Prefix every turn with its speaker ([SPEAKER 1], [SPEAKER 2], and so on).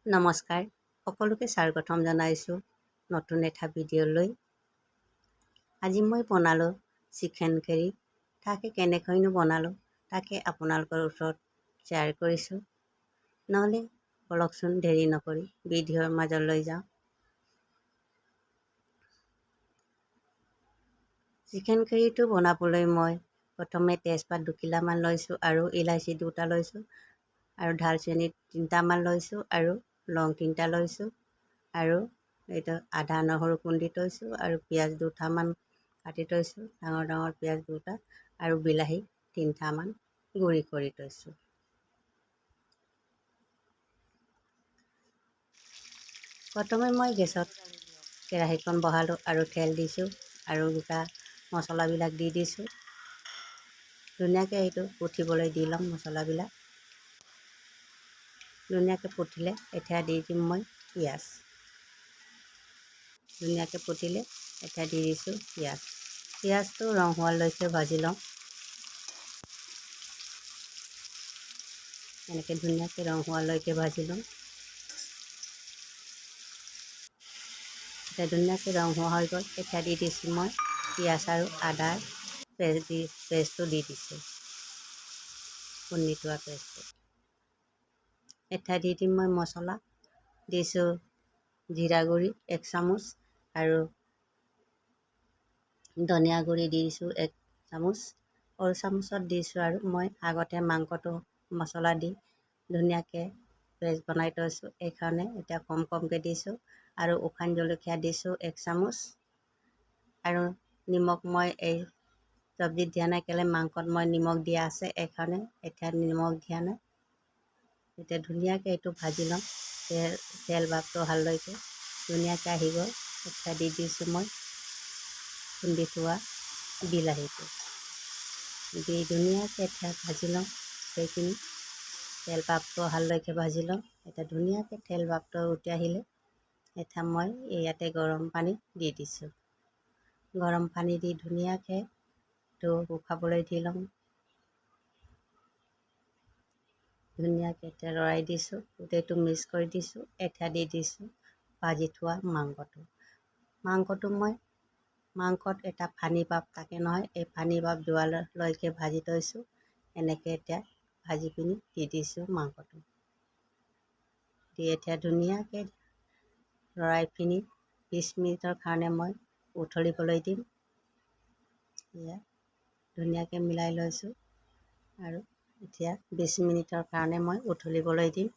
[SPEAKER 1] নমস্কাৰ, সকলোকে স্বাগতম জনাইছোঁ নতুন এটা ভিডিঅ'লৈ। আজি মই বনালোঁ চিকেন কাৰী। তাকে কেনেকৈনো বনালোঁ তাকে আপোনালোকৰ ওচৰত শ্বেয়াৰ কৰিছোঁ। নহ'লে বলকচোন দেৰি নকৰি ভিডিঅ'ৰ মাজলৈ যাওঁ। চিকেন কাৰীটো বনাবলৈ মই প্ৰথমে তেজপাত 2 কিলামান লৈছোঁ আৰু ইলাচি 2টা লৈছোঁ আৰু দালচেনি 3টামান লৈছোঁ আৰু লং 3টা লৈছোঁ আৰু এইটো আদা নহৰু খুন্দি থৈছোঁ আৰু পিঁয়াজ 2টামান কাটি থৈছোঁ, ডাঙৰ ডাঙৰ পিঁয়াজ 2টা আৰু বিলাহী 3টামান গুড়ি কৰি থৈছোঁ। প্ৰথমে মই গেছত কেৰাহীখন বহালোঁ আৰু তেল দিছোঁ আৰু গোটা মছলাবিলাক দি দিছোঁ। ধুনীয়াকৈ এইটো পুঠিবলৈ দি ল'ম। মছলাবিলাক ধুনীয়াকৈ পুঠিলে এতিয়া দি দিম মই পিঁয়াজ। ধুনীয়াকৈ পুঠিলে এতিয়া দি দিছোঁ পিঁয়াজ। পিঁয়াজটো ৰং হোৱালৈকে ভাজি লওঁ। এনেকৈ ধুনীয়াকৈ ৰং হোৱালৈকে ভাজি লওঁ। এতিয়া ধুনীয়াকৈ ৰং হোৱা হৈ গ'ল। এতিয়া দি দিছোঁ মই পিঁয়াজ আৰু আদাৰ পেষ্টটো দি দিছোঁ, খুন্দি থোৱা পেষ্টটো। এতিয়া দি দিম মই মছলা। দিছোঁ জিৰা গুড়ি 1 চামুচ আৰু ধনিয়া গুড়ি দিছোঁ 1 চামুচ। সৰু চামুচত দিছোঁ আৰু মই আগতে মাংসটো মছলা দি ধুনীয়াকৈ পেষ্ট বনাই থৈছোঁ, এইকাৰণে এতিয়া কমকৈ দিছোঁ। আৰু শুকান জলকীয়া দিছোঁ 1 চামুচ আৰু নিমখ মই এই চব্জিত দিয়া নাই, কেলৈ মাংসত মই নিমখ দিয়া আছে, এইকাৰণে এতিয়া নিমখ দিয়া নাই। এতিয়া ধুনীয়াকৈ এইটো ভাজি ল'ম। তেল ভাপটো অহালৈকে ধুনীয়াকৈ আহি গ'ল। এতিয়া দি দিছোঁ মই খুন্দি থোৱা বিলাহীটো দি ধুনীয়াকৈ এতিয়া ভাজি লওঁ। সেইখিনি তেল ভাপটো অহালৈকে ভাজি লওঁ। এতিয়া ধুনীয়াকৈ তেল ভাপটো উঠি আহিলে এতিয়া মই ইয়াতে গৰম পানী দি দিছোঁ। গৰম পানী দি ধুনীয়াকৈ এইটো শুকাবলৈ দি ল'ম। ধুনীয়াকৈ এতিয়া লৰাই দিছোঁ, গোটেইটো মিক্স কৰি দিছোঁ। এতিয়া দি দিছোঁ ভাজি থোৱা মাংসটো। মাংসত এটা পানী ভাপ থাকে নহয়, এই পানী ভাপ যোৱালৈকে ভাজি থৈছোঁ। এনেকৈ এতিয়া ভাজি পিনি দি দিছোঁ মাংসটো। দি এতিয়া ধুনীয়াকৈ লৰাই পিনি 20 মিনিটৰ কাৰণে মই উতলিবলৈ দিম। এয়া ধুনীয়াকৈ মিলাই লৈছোঁ আৰু এতিয়া 20 মিনিটৰ কাৰণে মই উতলিবলৈ দিম।